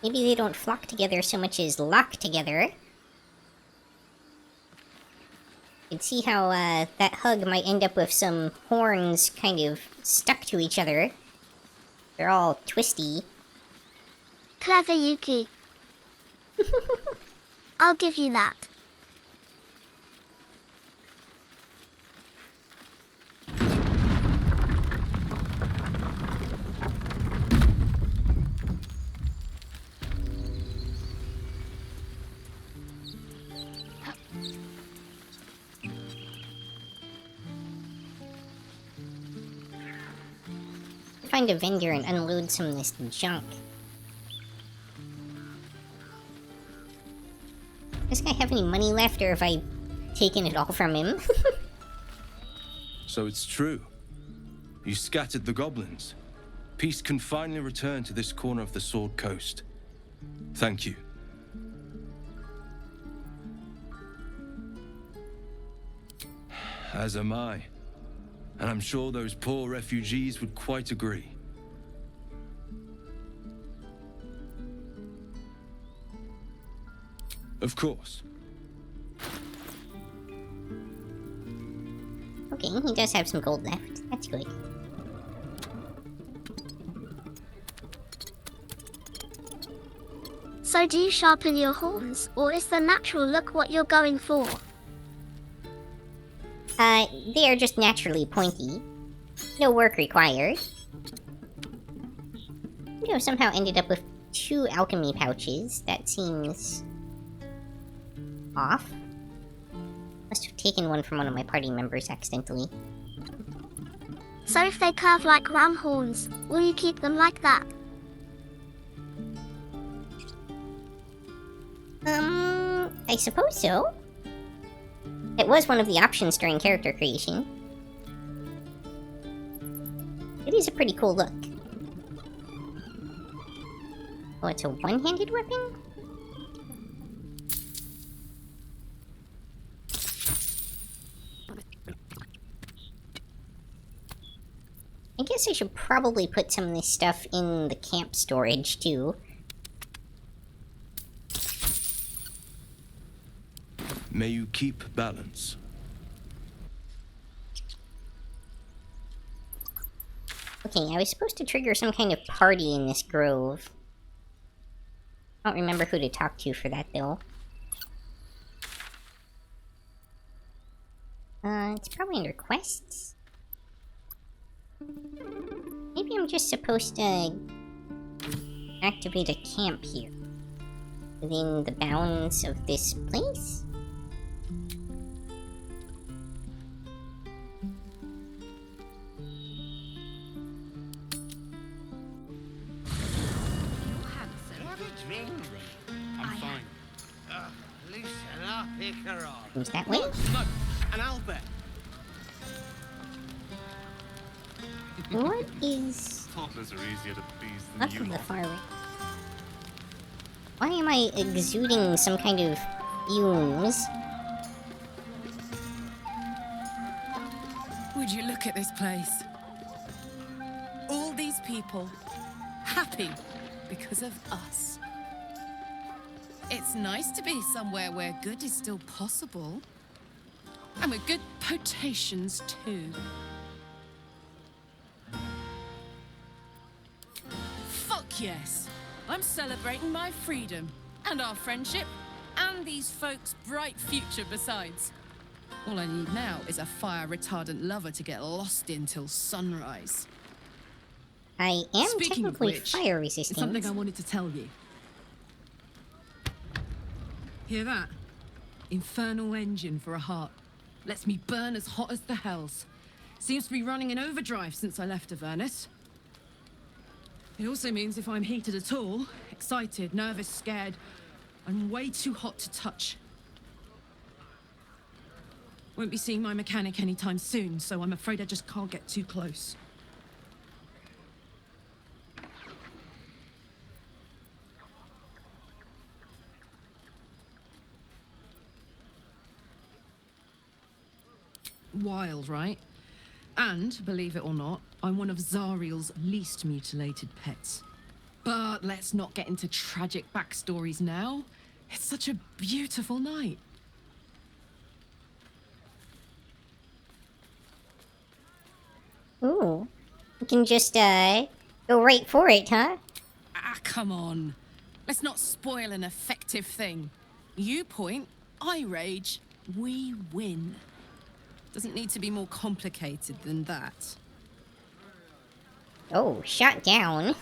Maybe they don't flock together so much as lock together. You can see how that hug might end up with some horns kind of stuck to each other. They're all twisty. Clever, Yuki. I'll give you that. Find a vendor and unload some of this junk. Does this guy have any money left, or have I taken it all from him? So it's true. You scattered the goblins. Peace can finally return to this corner of the Sword Coast. Thank you. As am I. And I'm sure those poor refugees would quite agree. Of course. Okay, he does have some gold left. That's good. So do you sharpen your horns, or is the natural look what you're going for? They are just naturally pointy. No work required. You know, somehow ended up with 2 alchemy pouches. That seems off. Must have taken one from one of my party members accidentally. So if they curve like ram horns, will you keep them like that? I suppose so. It was one of the options during character creation. It is a pretty cool look. Oh, it's a one-handed weapon? I guess I should probably put some of this stuff in the camp storage, too. May you keep balance. Okay, I was supposed to trigger some kind of party in this grove. I don't remember who to talk to for that, though. It's probably under quests. Maybe I'm just supposed to activate a camp here. Within the bounds of this place? I'm fine. Listen up, Icarus. Who's that way? No, an Albert. What is Toddlers are easier to please than up you on the lot. far right? Why am I exuding some kind of fumes? Would you look at this place? All these people, happy because of us. It's nice to be somewhere where good is still possible. And with good potations, too. Fuck yes! I'm celebrating my freedom, and our friendship, and these folks' bright future besides. All I need now is a fire-retardant lover to get lost in till sunrise. I am Speaking of technically which, fire it's resistant. something I wanted to tell you. Hear that? Infernal engine for a heart. Lets me burn as hot as the hells. Seems to be running in overdrive since I left Avernus. It also means if I'm heated at all, excited, nervous, scared, I'm way too hot to touch. Won't be seeing my mechanic anytime soon, so I'm afraid I just can't get too close. Wild, right? And, believe it or not, I'm one of Zariel's least mutilated pets. But let's not get into tragic backstories now. It's such a beautiful night. Ooh. We can just, go right for it, huh? Ah, come on. Let's not spoil an effective thing. You point, I rage, we win. Doesn't need to be more complicated than that. Oh, shot down.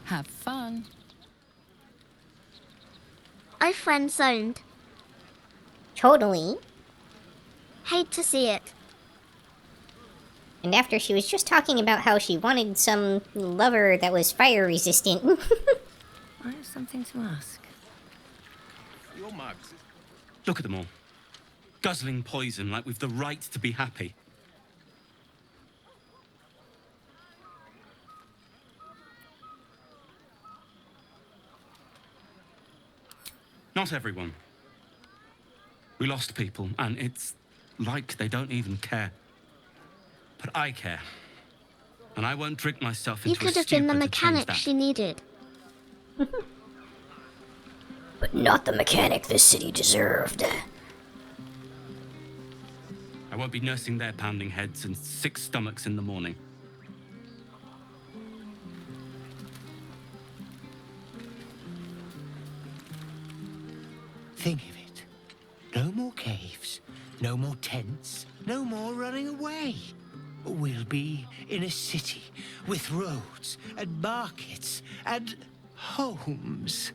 Have fun. I friend zoned. Totally. Hate to see it. And after she was just talking about how she wanted some lover that was fire resistant. I have something to ask. Your mugs. Look at them all. Guzzling poison like we've the right to be happy. Not everyone. We lost people, and it's like they don't even care. But I care. And I won't drink myself into You a could have been the stupor to change mechanic that. she needed. But not the mechanic this city deserved. I won't be nursing their pounding heads and sick stomachs in the morning. Think of it. No more caves, no more tents, no more running away. We'll be in a city with roads and markets and homes.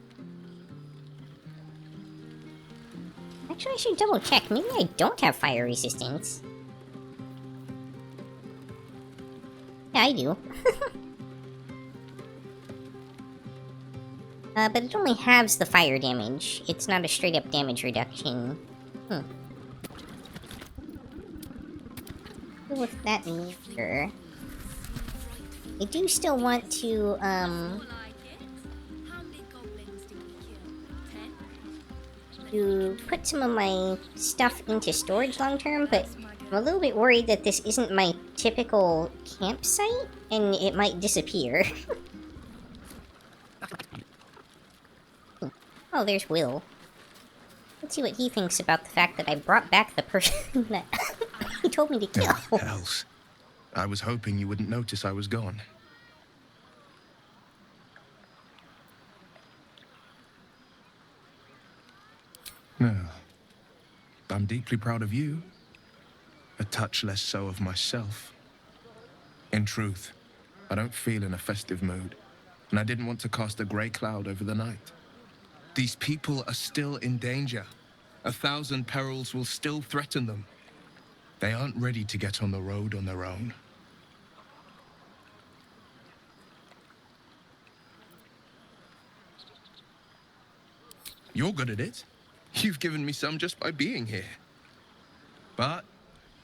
Actually, I should double check. Maybe I don't have fire resistance. Yeah, I do. But it only halves the fire damage. It's not a straight-up damage reduction. With that later. I do still want to, to put some of my stuff into storage long term, but I'm a little bit worried that this isn't my typical campsite, and it might disappear. Oh, there's Will. Let's see what he thinks about the fact that I brought back the person that he told me to kill. Hells. I was hoping you wouldn't notice I was gone. No. I'm deeply proud of you. A touch less so of myself. In truth, I don't feel in a festive mood, and I didn't want to cast a grey cloud over the night. These people are still in danger. 1,000 perils will still threaten them. They aren't ready to get on the road on their own. You're good at it. You've given me some just by being here. But,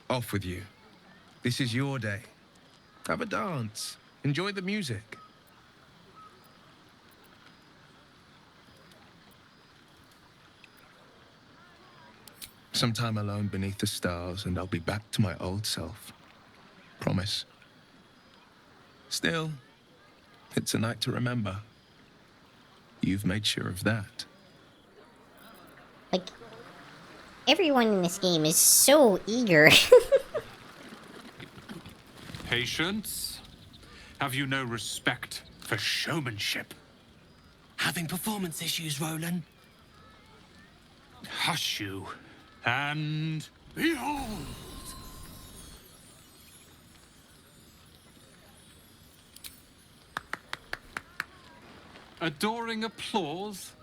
off with you. This is your day. Have a dance. Enjoy the music. Some time alone beneath the stars, and I'll be back to my old self. Promise. Still, it's a night to remember. You've made sure of that. Like, everyone in this game is so eager. Patience? Have you no respect for showmanship? Having performance issues, Roland? Hush you, and behold! Adoring applause?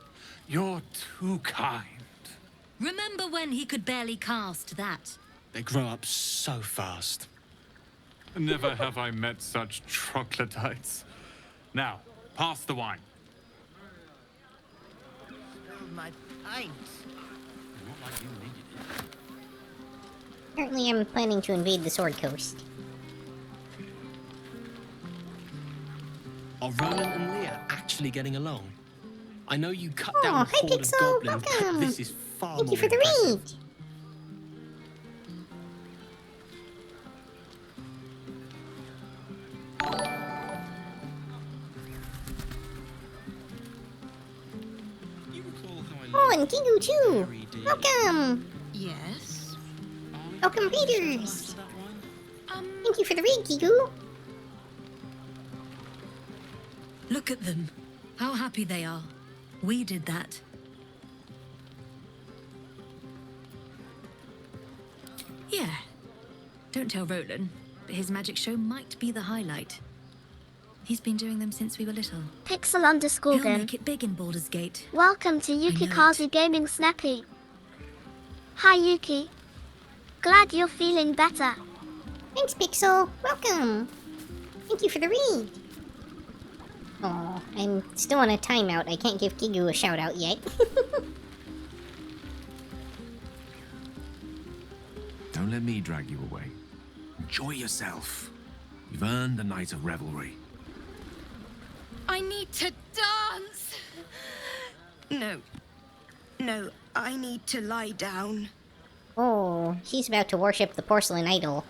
You're too kind. Remember when he could barely cast that? They grow up so fast. Never have I met such troglodytes. Now, pass the wine. My pint. Apparently I'm planning to invade the Sword Coast. Are Roland and Leah actually getting along? I know you cut Oh, down a hi, horde of Pixel. goblins, but Welcome. this is far Thank more you for the impressive. read. and Kigu too. Welcome. Yes? Welcome, readers. Thank you for the read, Kigu. Look at them. How happy they are. We did that. Yeah. Don't tell Roland, but his magic show might be the highlight. He's been doing them since we were little. Pixel_game. He'll make it big in Baldurs Gate. Welcome to Yukikaze Gaming Snappy. Hi Yuki. Glad you're feeling better. Thanks, Pixel. Welcome. Thank you for the read. Oh, I'm still on a timeout. I can't give Kigu a shout out yet. Don't let me drag you away. Enjoy yourself. You've earned a night of revelry. I need to dance. No, I need to lie down. Oh, she's about to worship the porcelain idol.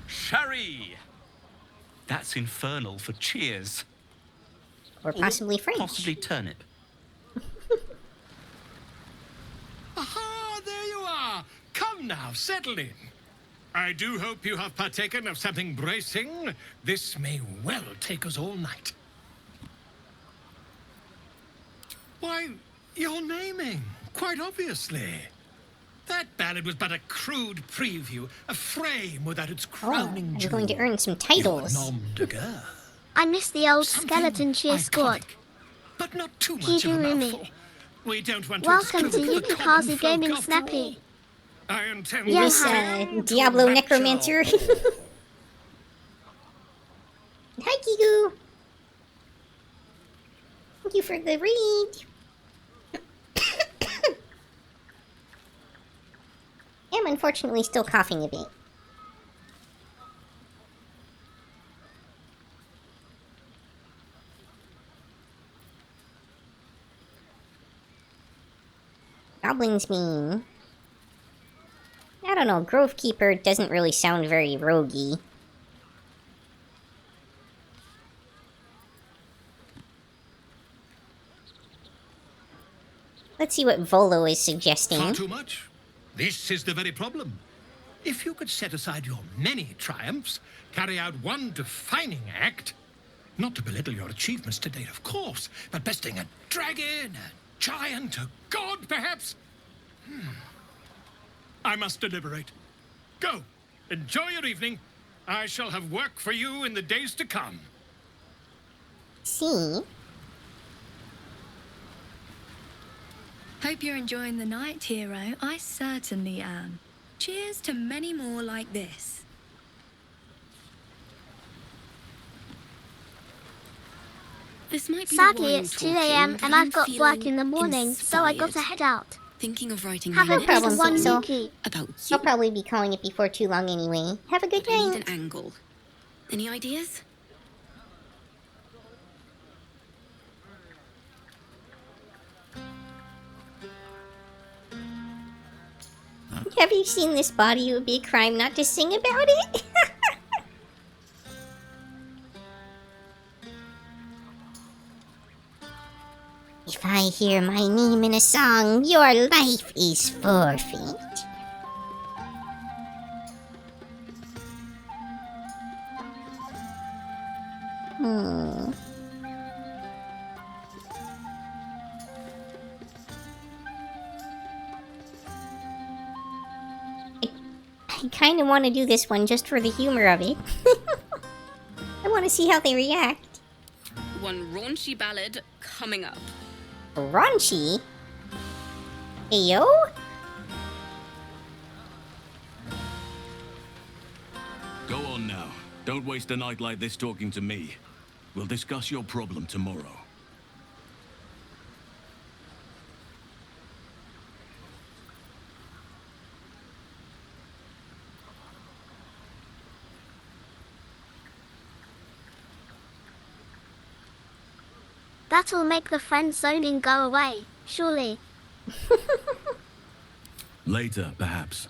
Sherry! That's infernal for cheers. Or possibly French. Possibly turnip. Aha, there you are. Come now, settle in. I do hope you have partaken of something bracing. This may well take us all night. Why, you're naming, quite obviously. That ballad was but a crude preview, a frame without its crowning I'm jewel. going to earn some titles. Your nom de guerre. I miss the old Something skeleton cheer squad. iconic, but not too much of a Higurumi. mouthful. We don't want to Welcome to exclude the common Yukikaze folk Gaming after Snappy. all. I intend Yeah, This, hi. Diablo Necromancer. Hi, Kigu. Thank you for the read. I'm unfortunately still coughing a bit. Goblins mean... I don't know, Grove Keeper doesn't really sound very roguey. Let's see what Volo is suggesting. Far too much. This is the very problem. If you could set aside your many triumphs, carry out one defining act, not to belittle your achievements to date, of course, but besting a dragon, a giant, a god, perhaps. I must deliberate. Go. Enjoy your evening. I shall have work for you in the days to come. See? Hope you're enjoying the night, hero. I certainly am. Cheers to many more like this. This might be Sadly, the wine it's 2 talking, a.m. but and I'm I've got work feeling in the morning, so I got to inspired. head out. Thinking of writing Have my a No problem, good one, Pixel. Yuki. about I'll you. probably be calling it before too long anyway. Have a good I need night. an angle. Any ideas? Have you seen this body? It would be a crime not to sing about it. If I hear my name in a song, your life is forfeit. I kind of want to do this one just for the humor of it. I want to see how they react. One raunchy ballad coming up. Raunchy? Ayo? Go on now. Don't waste a night like this talking to me. We'll discuss your problem tomorrow. That'll make the friend zoning go away, surely. Later, perhaps.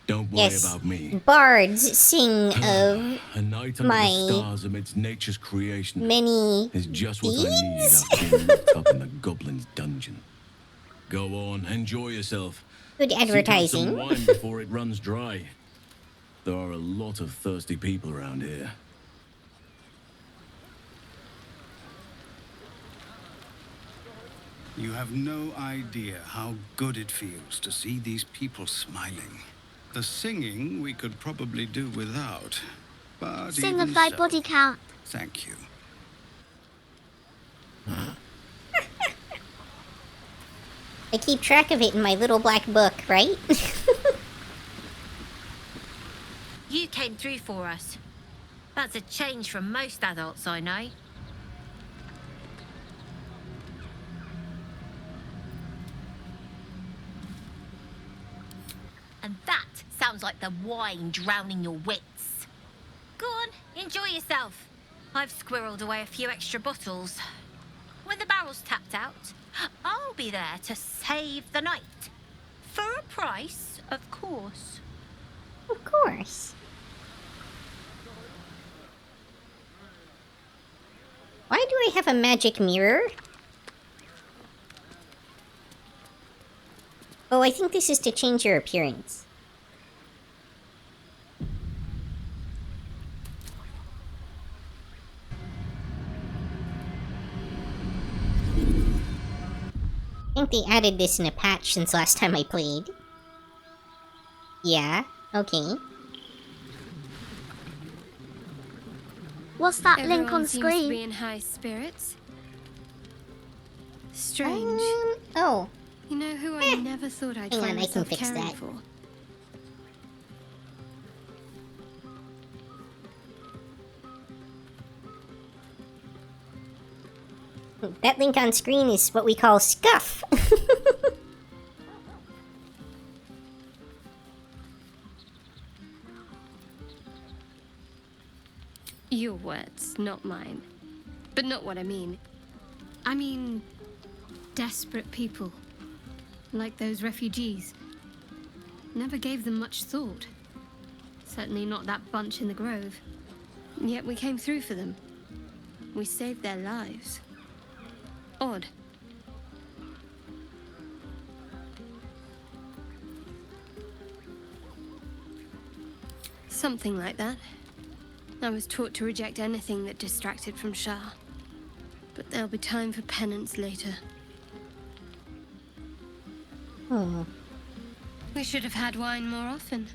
Don't worry Yes. about me. Bards sing of A night under my the stars amidst nature's creation many is just what I need deeds? after being locked up in the goblin's dungeon. Go on, enjoy yourself. Good Seek out advertising. some wine before it runs dry. There are a lot of thirsty people around here. You have no idea how good it feels to see these people smiling. The singing we could probably do without, but Sing even of thy so, body count. thank you. I keep track of it in my little black book, right? You came through for us. That's a change from most adults I know. And that sounds like the wine drowning your wits. Go on, enjoy yourself. I've squirreled away a few extra bottles. When the barrel's tapped out, I'll be there to save the night. For a price, of course. Of course. Why do I have a magic mirror? Oh, I think this is to change your appearance. I think they added this in a patch since last time I played. Yeah, okay. What's that link on Everyone seems to be screen? in high spirits. Strange. Oh. You know who I never thought I'd Hang find on, I can myself fix caring that. for? That link on screen is what we call scuff. Your words, not mine. But not what I mean. I mean, desperate people. Like those refugees. Never gave them much thought. Certainly not that bunch in the grove. Yet we came through for them. We saved their lives. Odd. Something like that. I was taught to reject anything that distracted from Shah. But there'll be time for penance later. Hmm. We should have had wine more often.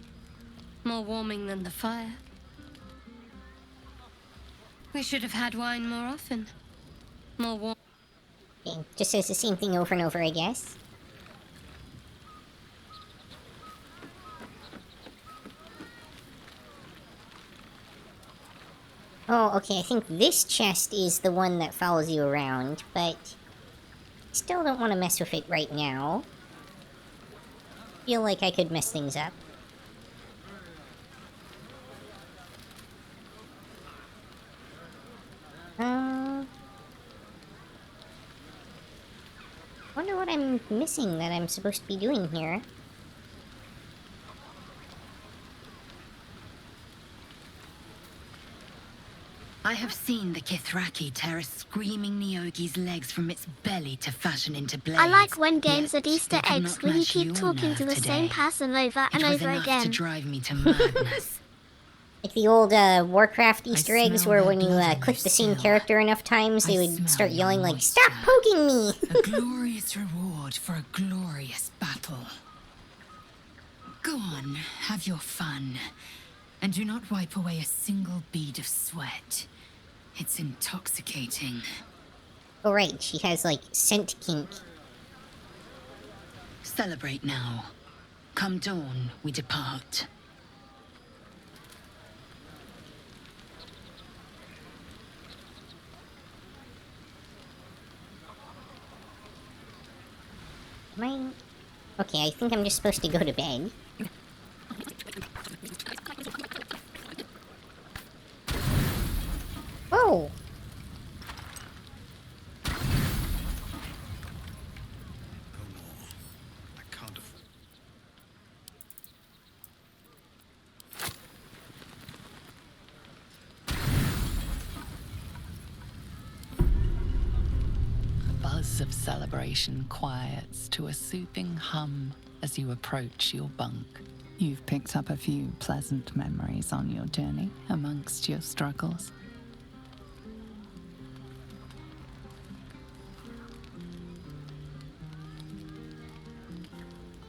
More warming than the fire. We should have had wine more often. More warm. Okay, just says the same thing over and over, I guess. Oh, okay, I think this chest is the one that follows you around, but still don't want to mess with it right now. Feel like I could mess things up. Wonder what I'm missing that I'm supposed to be doing here. I have seen the Kithraki tear a screaming Nyogi's legs from its belly to fashion into blades. I like when games at Easter they could eggs not where you match keep your talking to nerve the same today. person over and It was over enough again. to drive me to madness. Like the old Warcraft Easter eggs where when you click the same character enough times, they would start yelling like, "Stop poking me!" A glorious reward for a glorious battle. Go on, have your fun. And do not wipe away a single bead of sweat. It's intoxicating. Oh right, she has like scent kink. Celebrate now. Come dawn, we depart. Am I... Okay, I think I'm just supposed to go to bed. Whoa! Buzz of celebration quiets to a soothing hum as you approach your bunk. You've picked up a few pleasant memories on your journey amongst your struggles.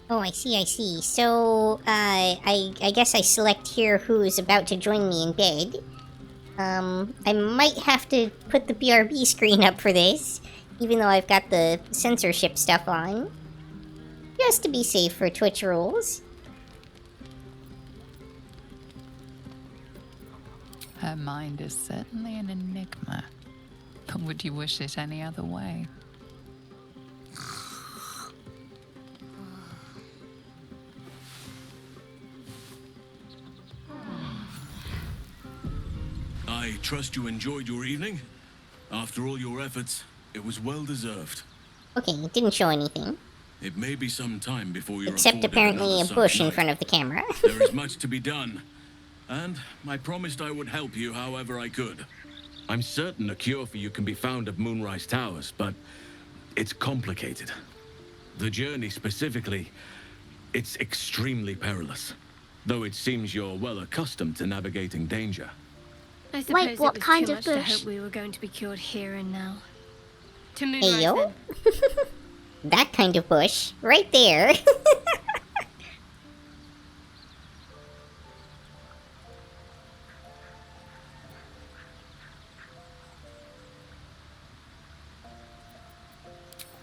Oh, I see. So, I guess I select here who's about to join me in bed. I might have to put the BRB screen up for this, even though I've got the censorship stuff on. Just to be safe for Twitch rules. Her mind is certainly an enigma. But would you wish it any other way? I trust you enjoyed your evening. After all your efforts, it was well deserved. Okay, it didn't show anything. It may be some time before you're Except afforded apparently another a such bush in night. front of the camera. There is much to be done, and I promised I would help you however I could. I'm certain a cure for you can be found at Moonrise Towers, but it's complicated. The journey specifically, it's extremely perilous. Though it seems you're well accustomed to navigating danger. I suppose Wait, what it was kind too of much to bush? hope we were going to be cured here and now. To Moonrise, Hey, yo. then. That kind of bush. Right there.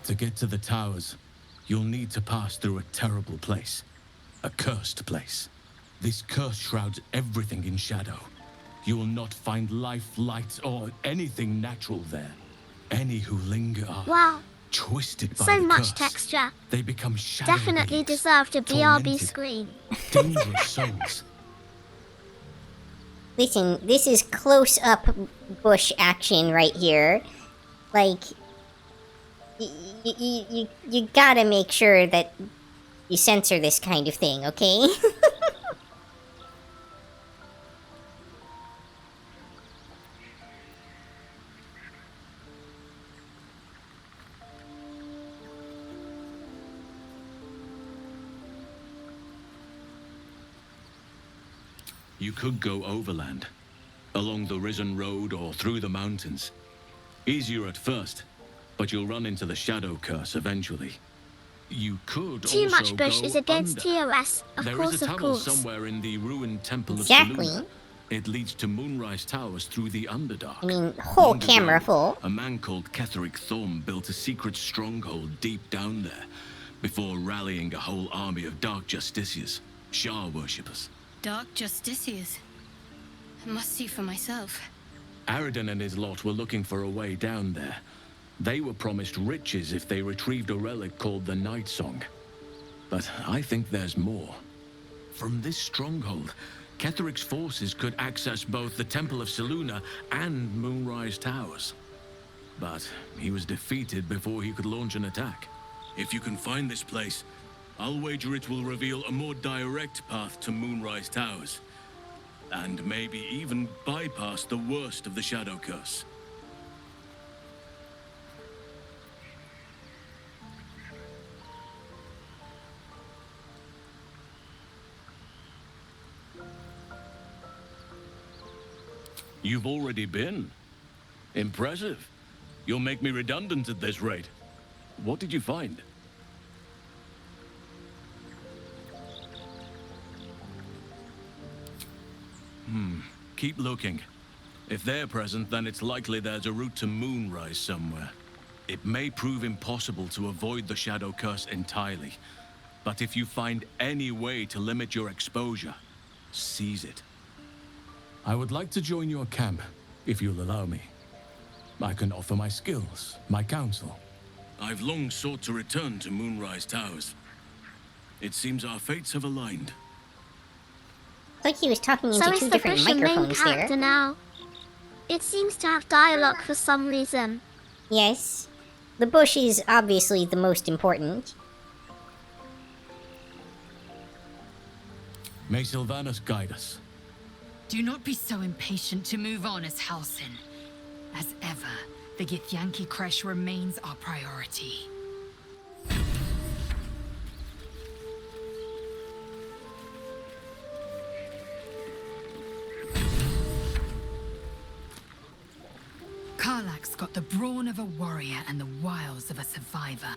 To get to the towers, you'll need to pass through a terrible place. A cursed place. This curse shrouds everything in shadow. You will not find life, light, or anything natural there. Any who linger are Wow. twisted by So the much curse. texture. They become shadow Definitely beings, deserved a BRB tormented, screen. dangerous souls. Listen, this is close-up bush action right here. Like, you gotta make sure that you censor this kind of thing, okay? You could go overland, along the Risen Road or through the mountains. Easier at first, but you'll run into the Shadow Curse eventually. You could Too also much bush go is against under. TOS. Of There course, is a of tunnel course. somewhere in the ruined Temple Exactly. of Selûne. It leads to Moonrise Towers through the Underdark. I mean, whole Long camera ago, full. A man called Ketheric Thorm built a secret stronghold deep down there, before rallying a whole army of Dark Justiciars, Shah worshippers. Dark Justiciars. I must see for myself. Aridin and his lot were looking for a way down there. They were promised riches if they retrieved a relic called the Night Song. But I think there's more. From this stronghold, Ketheric's forces could access both the Temple of Selûne and Moonrise Towers. But he was defeated before he could launch an attack. If you can find this place, I'll wager it will reveal a more direct path to Moonrise Towers. And maybe even bypass the worst of the Shadow Curse. You've already been. Impressive. You'll make me redundant at this rate. What did you find? Keep looking. If they're present, then it's likely there's a route to Moonrise somewhere. It may prove impossible to avoid the Shadow Curse entirely. But if you find any way to limit your exposure, seize it. I would like to join your camp, if you'll allow me. I can offer my skills, my counsel. I've long sought to return to Moonrise Towers. It seems our fates have aligned. It's like he was talking into So two is the different bush a main microphones character there. now? It seems to have dialogue for some reason. Yes. The bush is obviously the most important. May Sylvanus guide us. Do not be so impatient to move on as Halsin. As ever, The Githyanki Kresh remains our priority. Karlak's got the brawn of a warrior and the wiles of a survivor.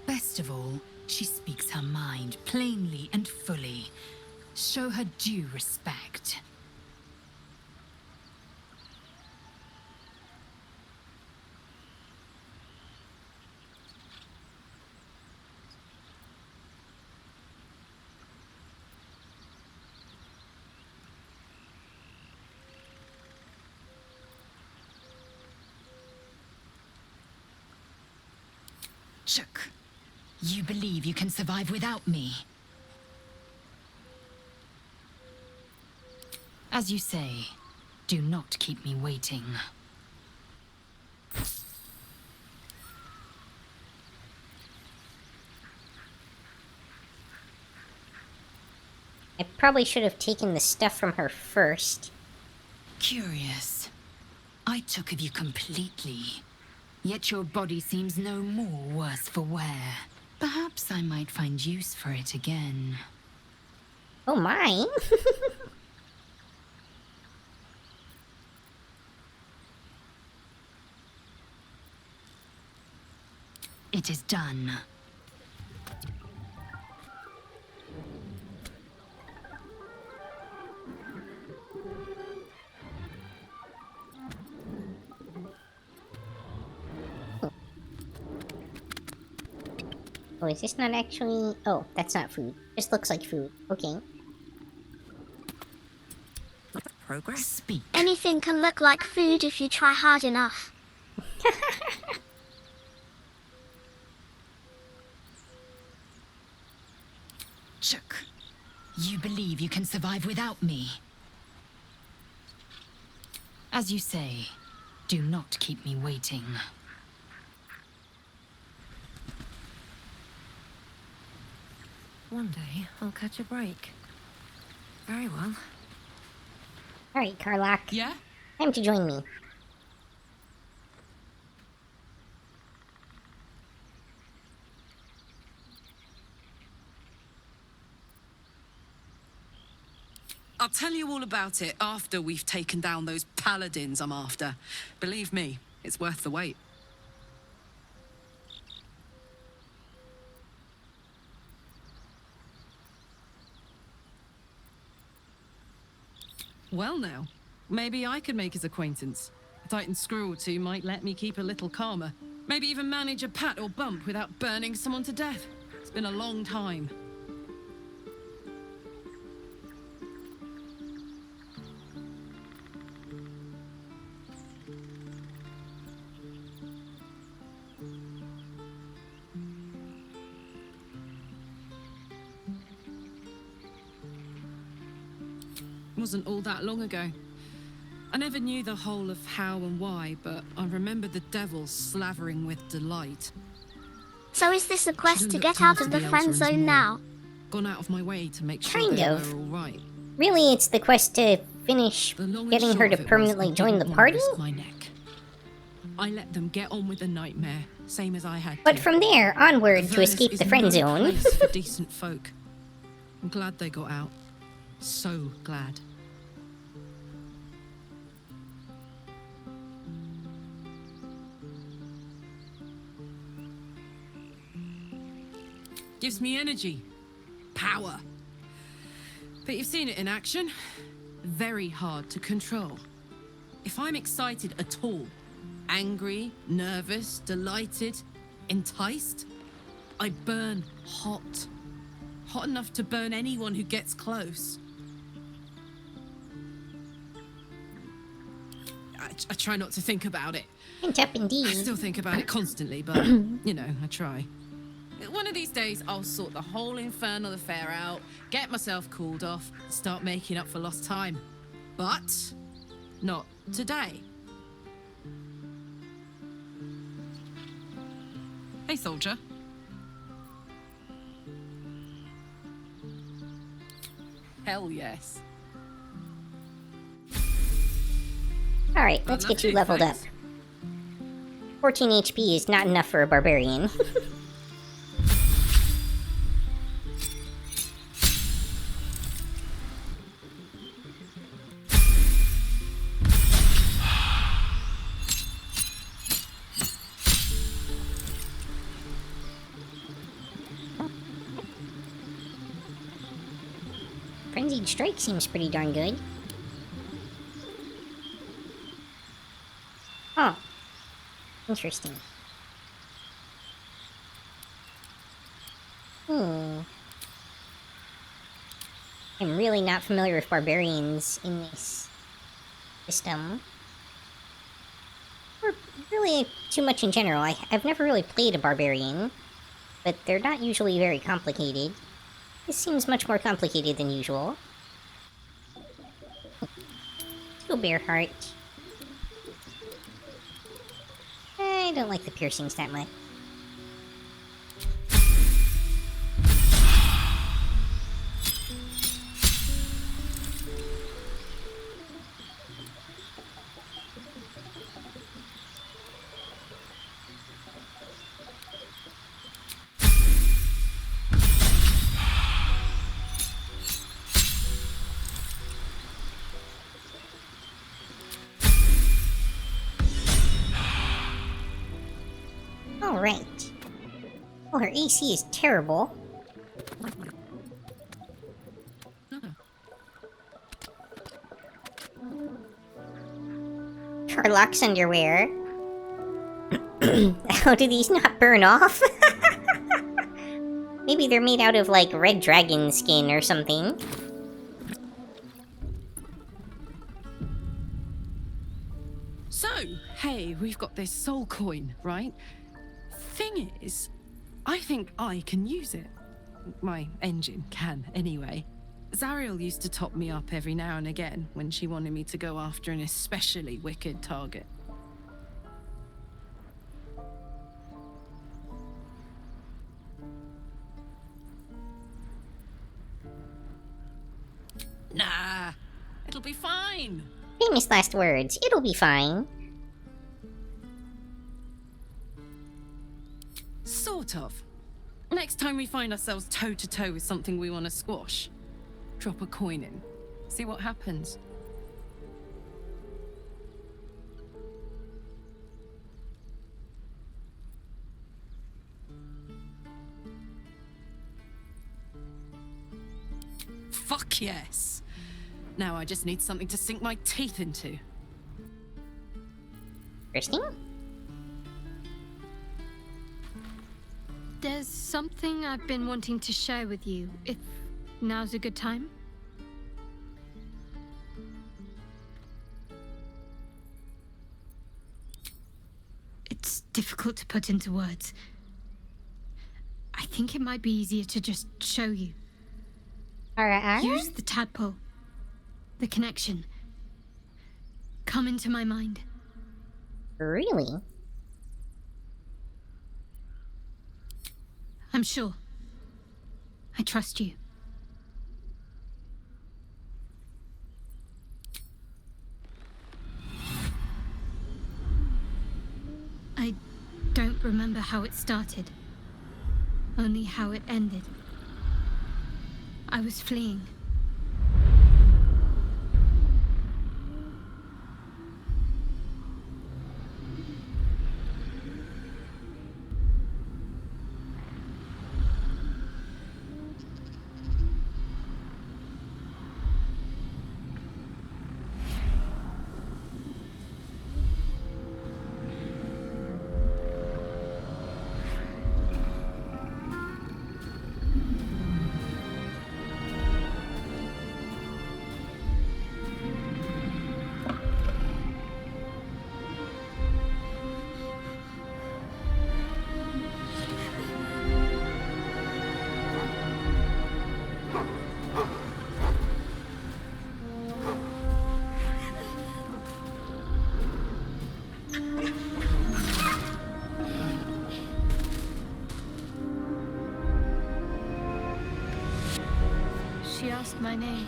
Best of all, she speaks her mind plainly and fully. Show her due respect. Chuk, you believe you can survive without me? As you say, do not keep me waiting. I probably should have taken the stuff from her first. Curious. I took of you completely. Yet your body seems no more worse for wear. Perhaps I might find use for it again. Oh, mine? It is done. Oh, is this not actually... Oh, that's not food. Just looks like food. Okay. Progress? Speak. Anything can look like food if you try hard enough. Chuk, you believe you can survive without me? As you say, do not keep me waiting. One day, I'll catch a break. Very well. Alright, Karlak. Yeah? Time to join me. I'll tell you all about it after we've taken down those paladins I'm after. Believe me, it's worth the wait. Well now, maybe I could make his acquaintance. A Titan screw or two might let me keep a little calmer. Maybe even manage a pat or bump without burning someone to death. It's been a long time. Wasn't all that long ago. I never knew the whole of how and why, but I remember the devil slavering with delight. So is this a quest Should've to looked get out into of the the friend Elterons zone more. now? Gone out of my way to make sure Kind they of. were all right. Really, it's the quest to finish The long and getting her short to of it was, permanently I join the didn't wanna party? risk my neck. I let them get on with the nightmare, same as I had But to. from there, onward to Avernus escape is the friend no zone. place for decent folk. I'm glad they got out. So glad. Gives me energy. Power. But you've seen it in action. Very hard to control. If I'm excited at all, angry, nervous, delighted, enticed, I burn hot. Hot enough to burn anyone who gets close. I try not to think about it. Hint up indeed. I still think about it constantly, but, you know, I try. One of these days, I'll sort the whole infernal affair out, get myself cooled off, start making up for lost time. But not today. Hey, soldier. Hell yes. Alright, let's get you leveled up. 14 HP is not enough for a barbarian. Frenzied Strike seems pretty darn good. Huh. Interesting. I'm really not familiar with barbarians in this system. Or really too much in general. I've never really played a barbarian, but they're not usually very complicated. This seems much more complicated than usual. Go Bear Heart. I don't like the piercings that much. Alright. Well, her AC is terrible. Carlock's underwear. How do these not burn off? Maybe they're made out of, like, red dragon skin or something. So, hey, we've got this soul coin, right? Thing is, I think I can use it. My engine can, anyway. Zariel used to top me up every now and again when she wanted me to go after an especially wicked target. Nah, it'll be fine. Famous last words. It'll be fine. Sort of. Next time we find ourselves toe-to-toe with something we want to squash, drop a coin in. See what happens. Fuck yes! Now I just need something to sink my teeth into. Interesting. There's something I've been wanting to share with you, if now's a good time. It's difficult to put into words. I think it might be easier to just show you. Use the tadpole. The connection. Come into my mind. Really? I'm sure. I trust you. I don't remember how it started. Only how it ended. I was fleeing. She asked my name.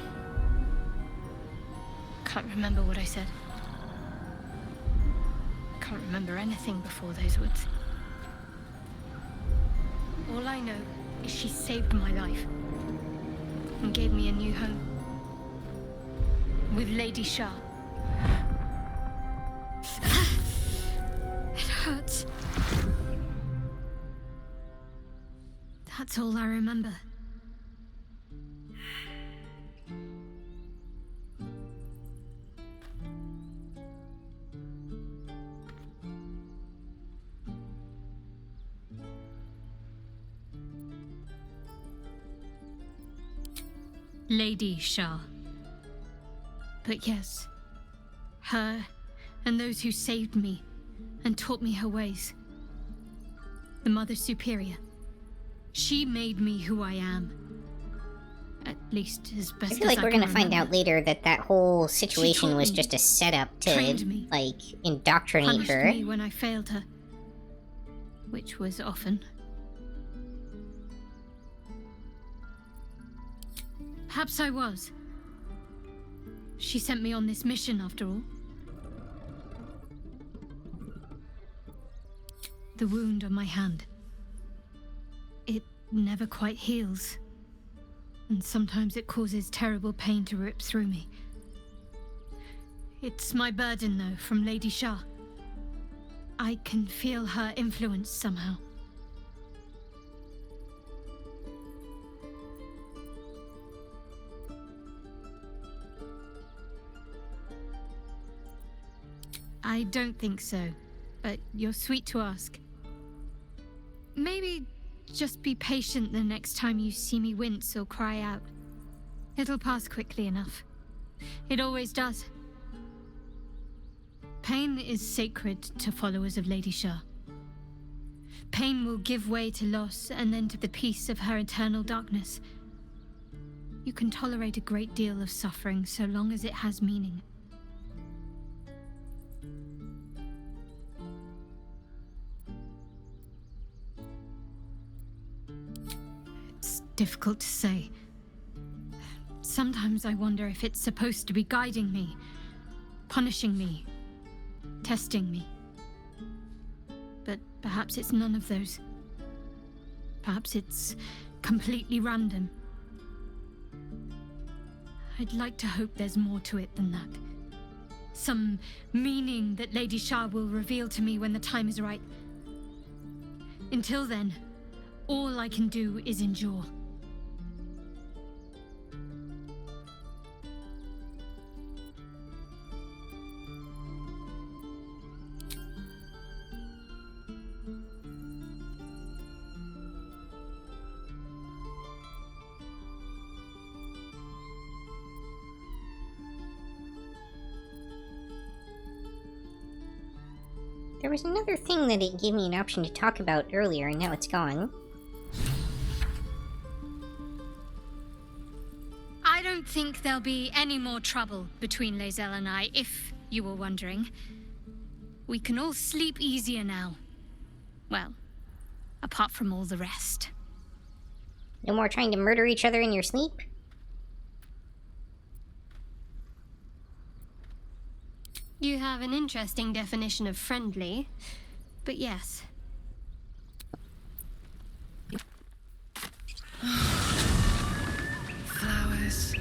Can't remember what I said. Can't remember anything before those woods. All I know is she saved my life and gave me a new home with Lady Shah. It hurts. That's all I remember. Lady Shah. But yes, her and those who saved me and taught me her ways. The Mother Superior. She made me who I am. At least as best as I feel like we're gonna find remember. out later that that whole situation taught was me, just a setup to, trained me, like, indoctrinate Punished her. me when I failed her, which was often. Perhaps I was. She sent me on this mission, after all. The wound on my hand. It never quite heals. And sometimes it causes terrible pain to rip through me. It's my burden, though, from Lady Shah. I can feel her influence somehow. I don't think so, but you're sweet to ask. Maybe just be patient the next time you see me wince or cry out. It'll pass quickly enough. It always does. Pain is sacred to followers of Lady Shah. Pain will give way to loss and then to the peace of her eternal darkness. You can tolerate a great deal of suffering so long as it has meaning. It's difficult to say. Sometimes I wonder if it's supposed to be guiding me, punishing me, testing me. But perhaps it's none of those. Perhaps it's completely random. I'd like to hope there's more to it than that. Some meaning that Lady Shah will reveal to me when the time is right. Until then, all I can do is endure. There was another thing that it gave me an option to talk about earlier, and now it's gone. I don't think there'll be any more trouble between Lae'zel and I, if you were wondering. We can all sleep easier now. Well, apart from all the rest. No more trying to murder each other in your sleep? You have an interesting definition of friendly, but yes. Flowers,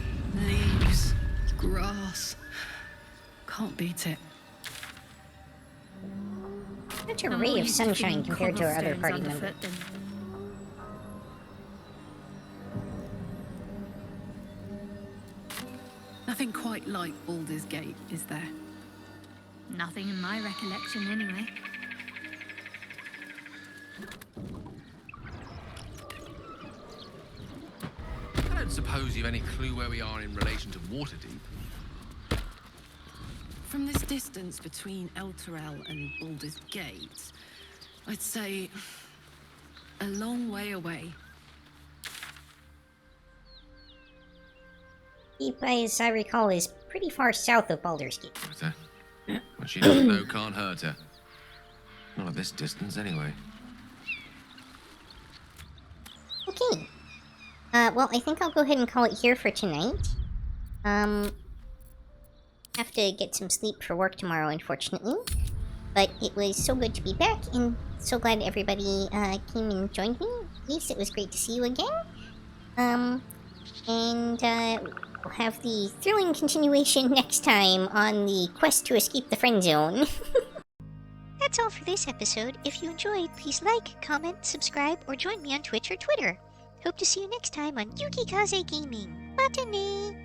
leaves, grass. Can't beat it. Such a ray of sunshine compared to our other party member. Nothing quite like Baldurs Gate, is there? Nothing in my recollection, anyway. I don't suppose you've any clue where we are in relation to Waterdeep. From this distance between Elturel and Baldurs Gate, I'd say a long way away. Deep, as I recall, is pretty far south of Baldurs Gate. What she doesn't know can't hurt her. Not at this distance, anyway. Okay. Well, I think I'll go ahead and call it here for tonight. Have to get some sleep for work tomorrow, unfortunately. But it was so good to be back, and so glad everybody came and joined me. Lisa, it was great to see you again. And we'll have the thrilling continuation next time on the quest to escape the friend zone. That's all for this episode. If you enjoyed, please like, comment, subscribe, or join me on Twitch or Twitter. Hope to see you next time on Yukikaze Gaming. Matane!